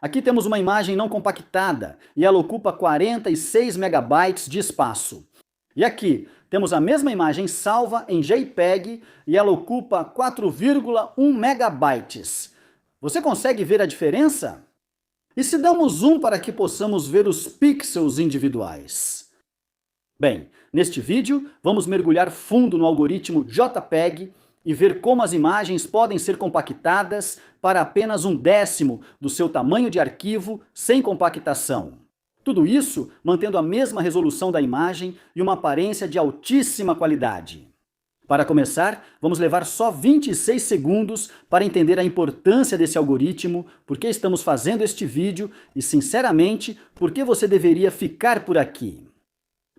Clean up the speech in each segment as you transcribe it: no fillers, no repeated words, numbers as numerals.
Aqui temos uma imagem não compactada e ela ocupa 46 megabytes de espaço. E aqui temos a mesma imagem salva em JPEG e ela ocupa 4,1 megabytes. Você consegue ver a diferença? E se damos zoom para que possamos ver os pixels individuais? Bem, neste vídeo vamos mergulhar fundo no algoritmo JPEG e ver como as imagens podem ser compactadas para apenas 1/10 do seu tamanho de arquivo sem compactação. Tudo isso mantendo a mesma resolução da imagem e uma aparência de altíssima qualidade. Para começar, vamos levar só 26 segundos para entender a importância desse algoritmo, por que estamos fazendo este vídeo e, sinceramente, por que você deveria ficar por aqui.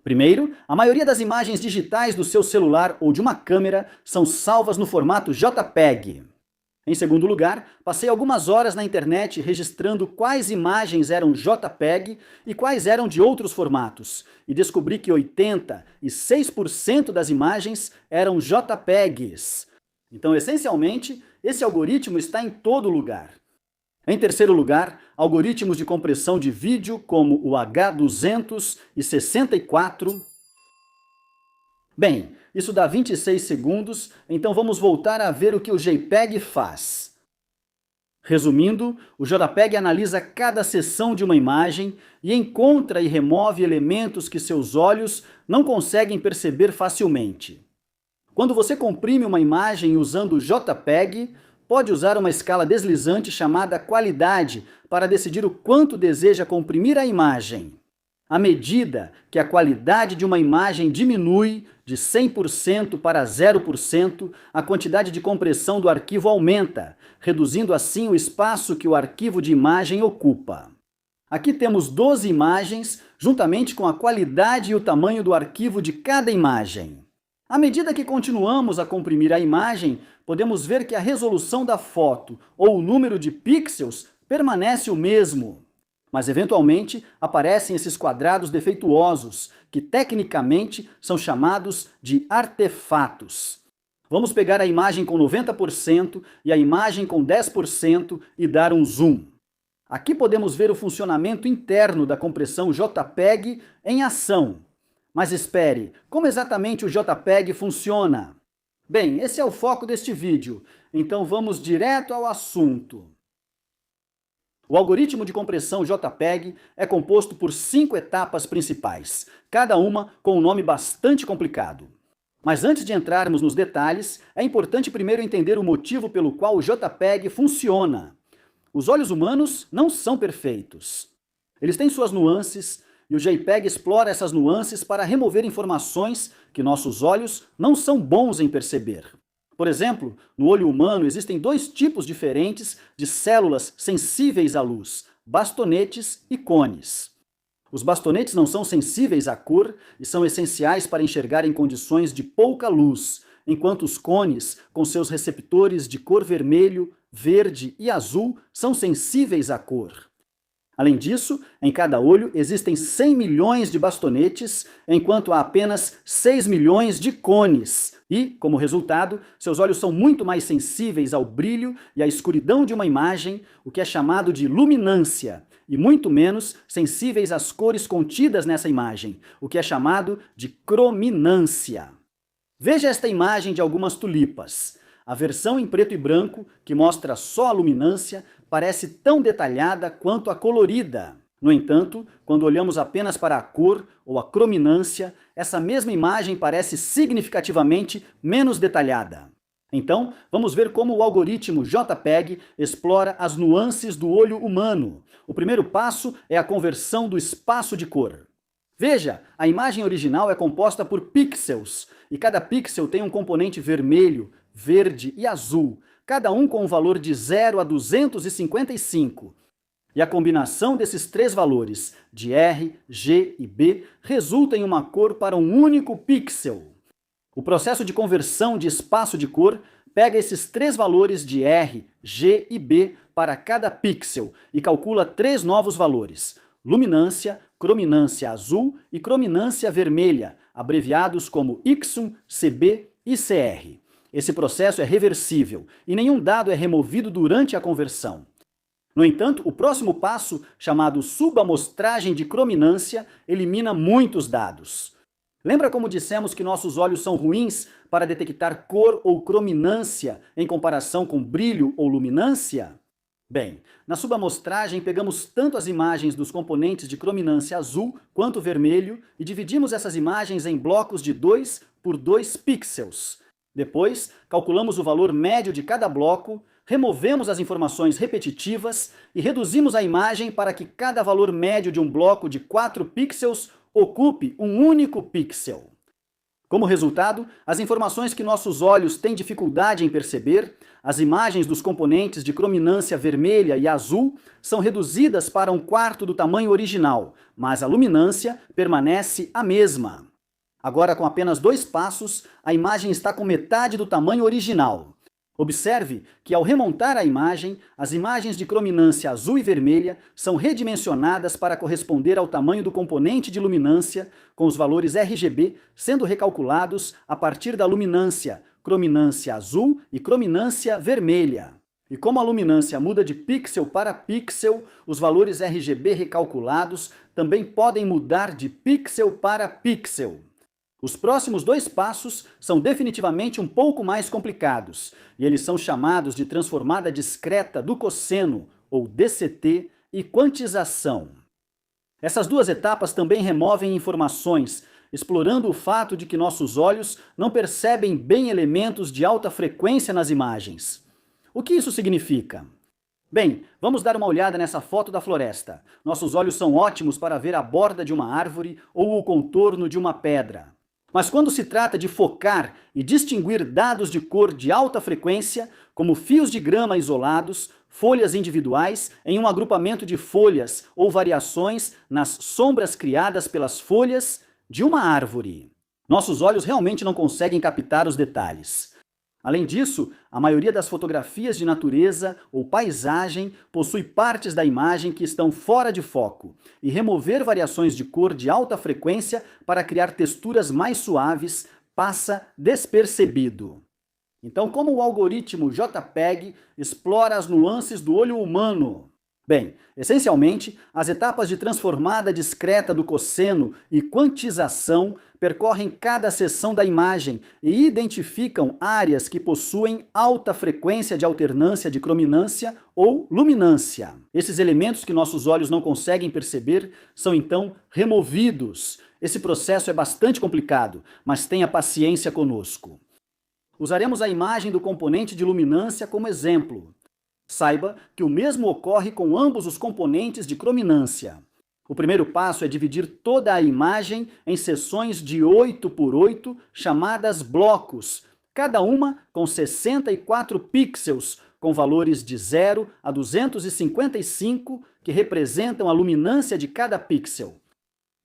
Primeiro, a maioria das imagens digitais do seu celular ou de uma câmera são salvas no formato JPEG. Em segundo lugar, passei algumas horas na internet registrando quais imagens eram JPEG e quais eram de outros formatos, e descobri que 86% das imagens eram JPEGs. Então, essencialmente, esse algoritmo está em todo lugar. Em terceiro lugar, algoritmos de compressão de vídeo como o H264. Bem, isso dá 26 segundos, então vamos voltar a ver o que o JPEG faz. Resumindo, o JPEG analisa cada seção de uma imagem e encontra e remove elementos que seus olhos não conseguem perceber facilmente. Quando você comprime uma imagem usando o JPEG, pode usar uma escala deslizante chamada qualidade para decidir o quanto deseja comprimir a imagem. À medida que a qualidade de uma imagem diminui de 100% para 0%, a quantidade de compressão do arquivo aumenta, reduzindo assim o espaço que o arquivo de imagem ocupa. Aqui temos 12 imagens, juntamente com a qualidade e o tamanho do arquivo de cada imagem. À medida que continuamos a comprimir a imagem, podemos ver que a resolução da foto ou o número de pixels permanece o mesmo. Mas, eventualmente, aparecem esses quadrados defeituosos, que tecnicamente são chamados de artefatos. Vamos pegar a imagem com 90% e a imagem com 10% e dar um zoom. Aqui podemos ver o funcionamento interno da compressão JPEG em ação. Mas espere, como exatamente o JPEG funciona? Bem, esse é o foco deste vídeo, então vamos direto ao assunto. O algoritmo de compressão JPEG é composto por 5 etapas principais, cada uma com um nome bastante complicado. Mas antes de entrarmos nos detalhes, é importante primeiro entender o motivo pelo qual o JPEG funciona. Os olhos humanos não são perfeitos. Eles têm suas nuances, e o JPEG explora essas nuances para remover informações que nossos olhos não são bons em perceber. Por exemplo, no olho humano existem 2 tipos diferentes de células sensíveis à luz, bastonetes e cones. Os bastonetes não são sensíveis à cor e são essenciais para enxergar em condições de pouca luz, enquanto os cones, com seus receptores de cor vermelho, verde e azul, são sensíveis à cor. Além disso, em cada olho existem 100 milhões de bastonetes, enquanto há apenas 6 milhões de cones. E, como resultado, seus olhos são muito mais sensíveis ao brilho e à escuridão de uma imagem, o que é chamado de luminância, e muito menos sensíveis às cores contidas nessa imagem, o que é chamado de crominância. Veja esta imagem de algumas tulipas. A versão em preto e branco, que mostra só a luminância, parece tão detalhada quanto a colorida. No entanto, quando olhamos apenas para a cor ou a crominância, essa mesma imagem parece significativamente menos detalhada. Então, vamos ver como o algoritmo JPEG explora as nuances do olho humano. O primeiro passo é a conversão do espaço de cor. Veja, a imagem original é composta por pixels, e cada pixel tem um componente vermelho, verde e azul, cada um com um valor de 0 a 255. E a combinação desses 3 valores, de R, G e B, resulta em uma cor para um único pixel. O processo de conversão de espaço de cor pega esses 3 valores de R, G e B para cada pixel e calcula 3 novos valores: luminância, crominância azul e crominância vermelha, abreviados como Y, CB e CR. Esse processo é reversível e nenhum dado é removido durante a conversão. No entanto, o próximo passo, chamado subamostragem de crominância, elimina muitos dados. Lembra como dissemos que nossos olhos são ruins para detectar cor ou crominância em comparação com brilho ou luminância? Bem, na subamostragem pegamos tanto as imagens dos componentes de crominância azul quanto vermelho e dividimos essas imagens em blocos de 2 por 2 pixels. Depois, calculamos o valor médio de cada bloco, removemos as informações repetitivas e reduzimos a imagem para que cada valor médio de um bloco de 4 pixels ocupe um único pixel. Como resultado, as informações que nossos olhos têm dificuldade em perceber, as imagens dos componentes de crominância vermelha e azul, são reduzidas para 1/4 do tamanho original, mas a luminância permanece a mesma. Agora, com apenas 2 passos, a imagem está com metade do tamanho original. Observe que, ao remontar a imagem, as imagens de crominância azul e vermelha são redimensionadas para corresponder ao tamanho do componente de luminância, com os valores RGB sendo recalculados a partir da luminância, crominância azul e crominância vermelha. E como a luminância muda de pixel para pixel, os valores RGB recalculados também podem mudar de pixel para pixel. Os próximos 2 passos são definitivamente um pouco mais complicados, e eles são chamados de transformada discreta do cosseno, ou DCT, e quantização. Essas 2 etapas também removem informações, explorando o fato de que nossos olhos não percebem bem elementos de alta frequência nas imagens. O que isso significa? Bem, vamos dar uma olhada nessa foto da floresta. Nossos olhos são ótimos para ver a borda de uma árvore ou o contorno de uma pedra. Mas quando se trata de focar e distinguir dados de cor de alta frequência, como fios de grama isolados, folhas individuais em um agrupamento de folhas ou variações nas sombras criadas pelas folhas de uma árvore, nossos olhos realmente não conseguem captar os detalhes. Além disso, a maioria das fotografias de natureza ou paisagem possui partes da imagem que estão fora de foco, e remover variações de cor de alta frequência para criar texturas mais suaves passa despercebido. Então, como o algoritmo JPEG explora as nuances do olho humano? Bem, essencialmente, as etapas de transformada discreta do cosseno e quantização percorrem cada seção da imagem e identificam áreas que possuem alta frequência de alternância de crominância ou luminância. Esses elementos que nossos olhos não conseguem perceber são então removidos. Esse processo é bastante complicado, mas tenha paciência conosco. Usaremos a imagem do componente de luminância como exemplo. Saiba que o mesmo ocorre com ambos os componentes de crominância. O primeiro passo é dividir toda a imagem em seções de 8 por 8, chamadas blocos, cada uma com 64 pixels, com valores de 0 a 255, que representam a luminância de cada pixel.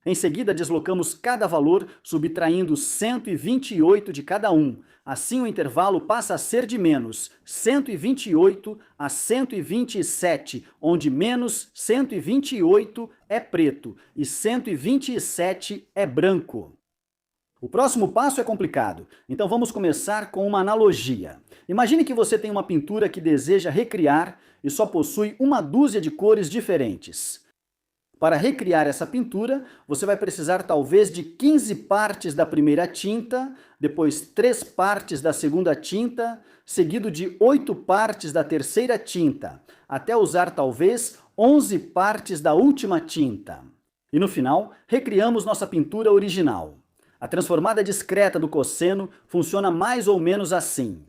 Em seguida, deslocamos cada valor, subtraindo 128 de cada um. Assim, o intervalo passa a ser de menos 128 a 127, onde menos 128 é preto e 127 é branco. O próximo passo é complicado, então vamos começar com uma analogia. Imagine que você tem uma pintura que deseja recriar e só possui uma dúzia de cores diferentes. Para recriar essa pintura, você vai precisar talvez de 15 partes da primeira tinta, depois 3 partes da segunda tinta, seguido de 8 partes da terceira tinta, até usar talvez 11 partes da última tinta. E no final, recriamos nossa pintura original. A transformada discreta do cosseno funciona mais ou menos assim.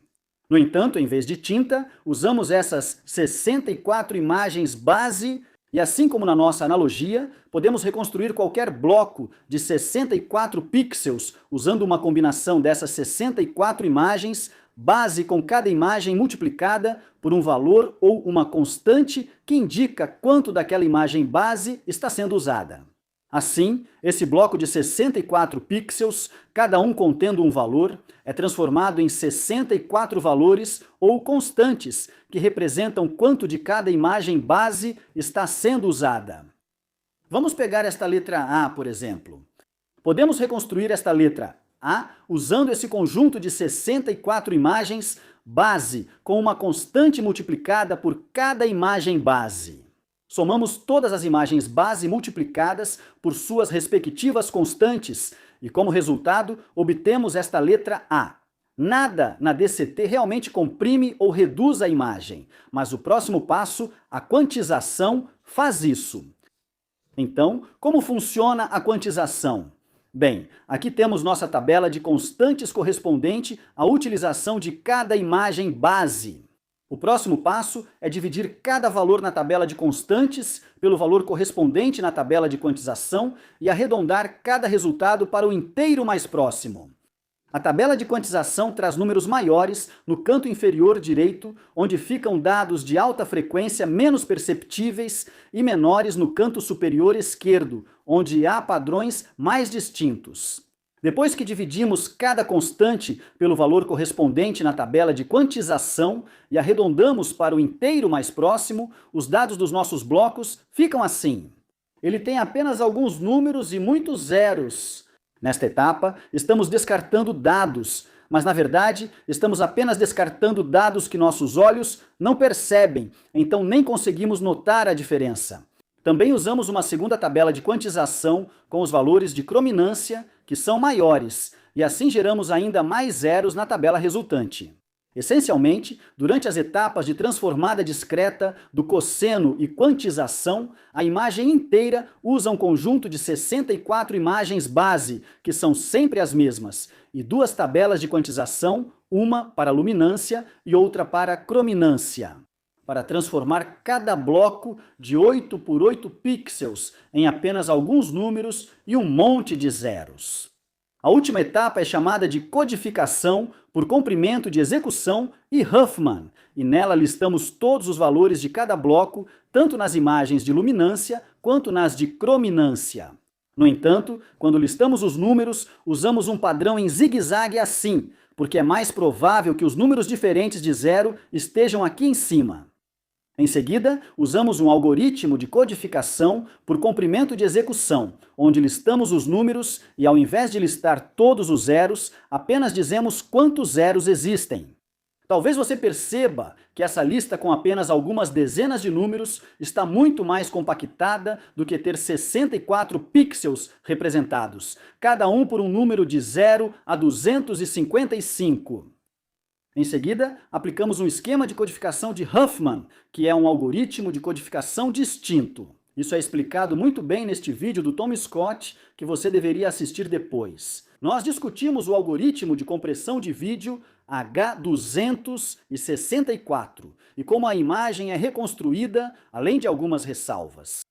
No entanto, em vez de tinta, usamos essas 64 imagens base. E assim como na nossa analogia, podemos reconstruir qualquer bloco de 64 pixels usando uma combinação dessas 64 imagens, base com cada imagem multiplicada por um valor ou uma constante que indica quanto daquela imagem base está sendo usada. Assim, esse bloco de 64 pixels, cada um contendo um valor, é transformado em 64 valores ou constantes, que representam quanto de cada imagem base está sendo usada. Vamos pegar esta letra A, por exemplo. Podemos reconstruir esta letra A usando esse conjunto de 64 imagens, base com uma constante multiplicada por cada imagem base. Somamos todas as imagens base multiplicadas por suas respectivas constantes e, como resultado, obtemos esta letra A. Nada na DCT realmente comprime ou reduz a imagem, mas o próximo passo, a quantização, faz isso. Então, como funciona a quantização? Bem, aqui temos nossa tabela de constantes correspondente à utilização de cada imagem base. O próximo passo é dividir cada valor na tabela de constantes pelo valor correspondente na tabela de quantização e arredondar cada resultado para o inteiro mais próximo. A tabela de quantização traz números maiores no canto inferior direito, onde ficam dados de alta frequência menos perceptíveis, e menores no canto superior esquerdo, onde há padrões mais distintos. Depois que dividimos cada constante pelo valor correspondente na tabela de quantização e arredondamos para o inteiro mais próximo, os dados dos nossos blocos ficam assim. Ele tem apenas alguns números e muitos zeros. Nesta etapa, estamos descartando dados, mas na verdade, estamos apenas descartando dados que nossos olhos não percebem, então nem conseguimos notar a diferença. Também usamos uma segunda tabela de quantização com os valores de crominância, que são maiores, e assim geramos ainda mais zeros na tabela resultante. Essencialmente, durante as etapas de transformada discreta, do cosseno e quantização, a imagem inteira usa um conjunto de 64 imagens base, que são sempre as mesmas, e duas tabelas de quantização, uma para luminância e outra para crominância, para transformar cada bloco de 8 por 8 pixels em apenas alguns números e um monte de zeros. A última etapa é chamada de codificação por comprimento de execução e Huffman, e nela listamos todos os valores de cada bloco, tanto nas imagens de luminância quanto nas de crominância. No entanto, quando listamos os números, usamos um padrão em zigue-zague assim, porque é mais provável que os números diferentes de zero estejam aqui em cima. Em seguida, usamos um algoritmo de codificação por comprimento de execução, onde listamos os números e, ao invés de listar todos os zeros, apenas dizemos quantos zeros existem. Talvez você perceba que essa lista com apenas algumas dezenas de números está muito mais compactada do que ter 64 pixels representados, cada um por um número de 0 a 255. Em seguida, aplicamos um esquema de codificação de Huffman, que é um algoritmo de codificação distinto. Isso é explicado muito bem neste vídeo do Tom Scott, que você deveria assistir depois. Nós discutimos o algoritmo de compressão de vídeo H264 e como a imagem é reconstruída, além de algumas ressalvas.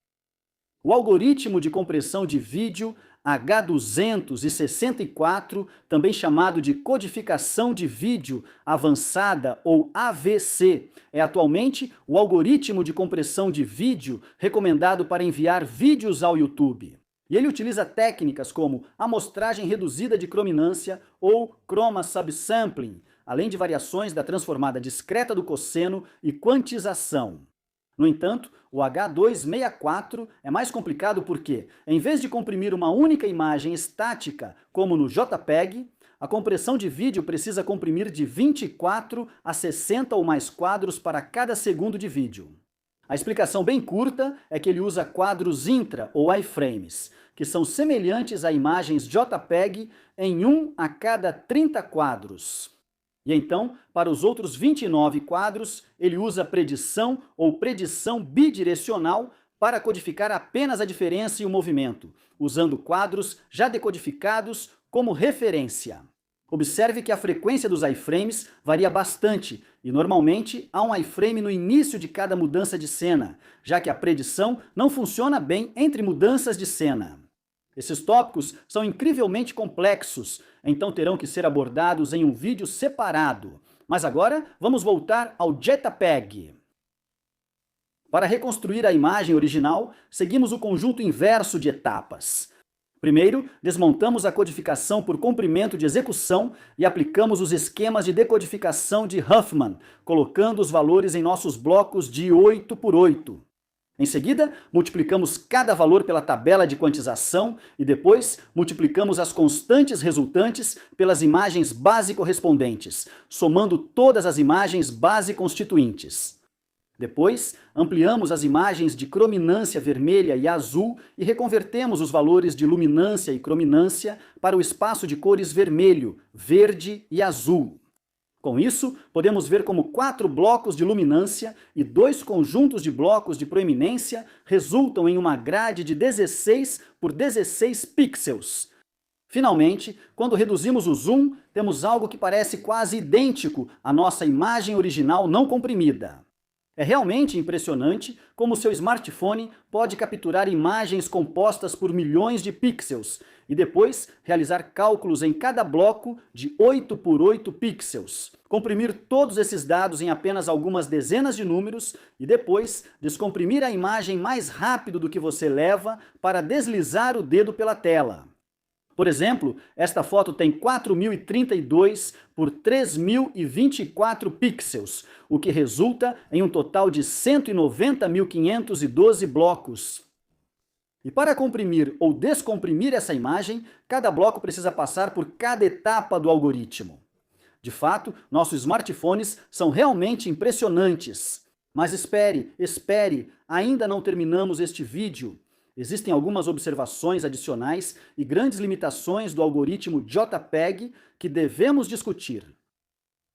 O algoritmo de compressão de vídeo H264, também chamado de codificação de vídeo avançada ou AVC, é atualmente o algoritmo de compressão de vídeo recomendado para enviar vídeos ao YouTube. E ele utiliza técnicas como amostragem reduzida de crominância ou chroma subsampling, além de variações da transformada discreta do cosseno e quantização. No entanto, o H264 é mais complicado porque, em vez de comprimir uma única imagem estática, como no JPEG, a compressão de vídeo precisa comprimir de 24 a 60 ou mais quadros para cada segundo de vídeo. A explicação bem curta é que ele usa quadros intra ou iframes, que são semelhantes a imagens JPEG em 1 a cada 30 quadros. E então, para os outros 29 quadros, ele usa predição ou predição bidirecional para codificar apenas a diferença e o movimento, usando quadros já decodificados como referência. Observe que a frequência dos iframes varia bastante e normalmente há um iframe no início de cada mudança de cena, já que a predição não funciona bem entre mudanças de cena. Esses tópicos são incrivelmente complexos, então terão que ser abordados em um vídeo separado. Mas agora vamos voltar ao JPEG. Para reconstruir a imagem original, seguimos o conjunto inverso de etapas. Primeiro, desmontamos a codificação por comprimento de execução e aplicamos os esquemas de decodificação de Huffman, colocando os valores em nossos blocos de 8 por 8. Em seguida, multiplicamos cada valor pela tabela de quantização e depois multiplicamos as constantes resultantes pelas imagens base correspondentes, somando todas as imagens base constituintes. Depois, ampliamos as imagens de crominância vermelha e azul e reconvertemos os valores de luminância e crominância para o espaço de cores vermelho, verde e azul. Com isso, podemos ver como 4 blocos de luminância e 2 conjuntos de blocos de proeminência resultam em uma grade de 16 por 16 pixels. Finalmente, quando reduzimos o zoom, temos algo que parece quase idêntico à nossa imagem original não comprimida. É realmente impressionante como seu smartphone pode capturar imagens compostas por milhões de pixels e depois realizar cálculos em cada bloco de 8 por 8 pixels, comprimir todos esses dados em apenas algumas dezenas de números e depois descomprimir a imagem mais rápido do que você leva para deslizar o dedo pela tela. Por exemplo, esta foto tem 4.032 por 3.024 pixels, o que resulta em um total de 190.512 blocos. E para comprimir ou descomprimir essa imagem, cada bloco precisa passar por cada etapa do algoritmo. De fato, nossos smartphones são realmente impressionantes. Mas espere, ainda não terminamos este vídeo. Existem algumas observações adicionais e grandes limitações do algoritmo JPEG que devemos discutir.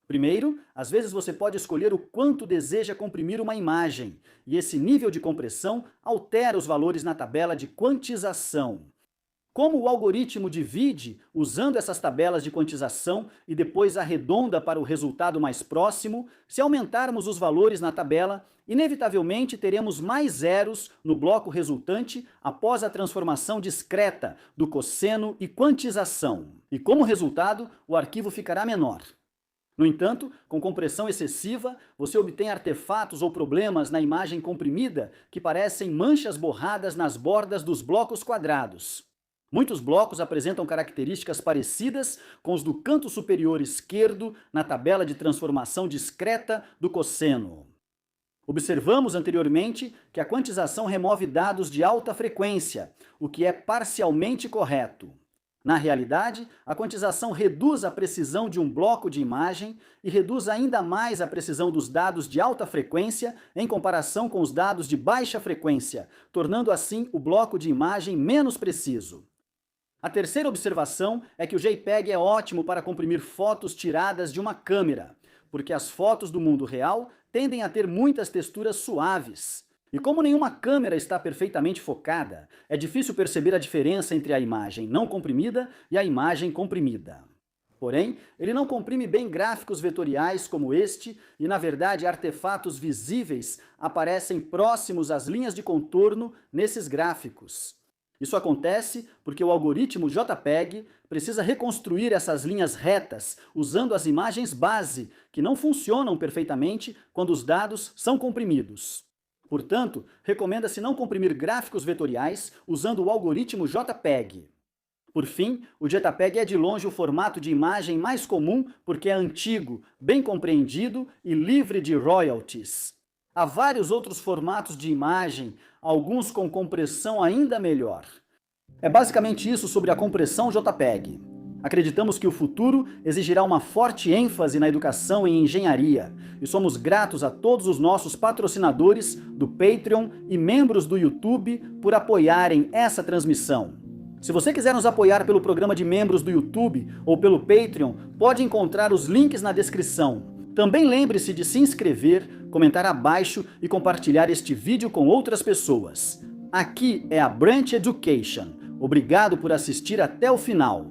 Primeiro, às vezes você pode escolher o quanto deseja comprimir uma imagem, e esse nível de compressão altera os valores na tabela de quantização. Como o algoritmo divide usando essas tabelas de quantização e depois arredonda para o resultado mais próximo, se aumentarmos os valores na tabela, inevitavelmente teremos mais zeros no bloco resultante após a transformação discreta do cosseno e quantização. E como resultado, o arquivo ficará menor. No entanto, com compressão excessiva, você obtém artefatos ou problemas na imagem comprimida que parecem manchas borradas nas bordas dos blocos quadrados. Muitos blocos apresentam características parecidas com os do canto superior esquerdo na tabela de transformação discreta do cosseno. Observamos anteriormente que a quantização remove dados de alta frequência, o que é parcialmente correto. Na realidade, a quantização reduz a precisão de um bloco de imagem e reduz ainda mais a precisão dos dados de alta frequência em comparação com os dados de baixa frequência, tornando assim o bloco de imagem menos preciso. A terceira observação é que o JPEG é ótimo para comprimir fotos tiradas de uma câmera, porque as fotos do mundo real tendem a ter muitas texturas suaves. E como nenhuma câmera está perfeitamente focada, é difícil perceber a diferença entre a imagem não comprimida e a imagem comprimida. Porém, ele não comprime bem gráficos vetoriais como este e, na verdade, artefatos visíveis aparecem próximos às linhas de contorno nesses gráficos. Isso acontece porque o algoritmo JPEG precisa reconstruir essas linhas retas usando as imagens base, que não funcionam perfeitamente quando os dados são comprimidos. Portanto, recomenda-se não comprimir gráficos vetoriais usando o algoritmo JPEG. Por fim, o JPEG é de longe o formato de imagem mais comum porque é antigo, bem compreendido e livre de royalties. Há vários outros formatos de imagem, alguns com compressão ainda melhor. É basicamente isso sobre a compressão JPEG. Acreditamos que o futuro exigirá uma forte ênfase na educação em engenharia, e somos gratos a todos os nossos patrocinadores do Patreon e membros do YouTube por apoiarem essa transmissão. Se você quiser nos apoiar pelo programa de membros do YouTube ou pelo Patreon, pode encontrar os links na descrição. Também lembre-se de se inscrever, comentar abaixo e compartilhar este vídeo com outras pessoas. Aqui é a Branch Education. Obrigado por assistir até o final.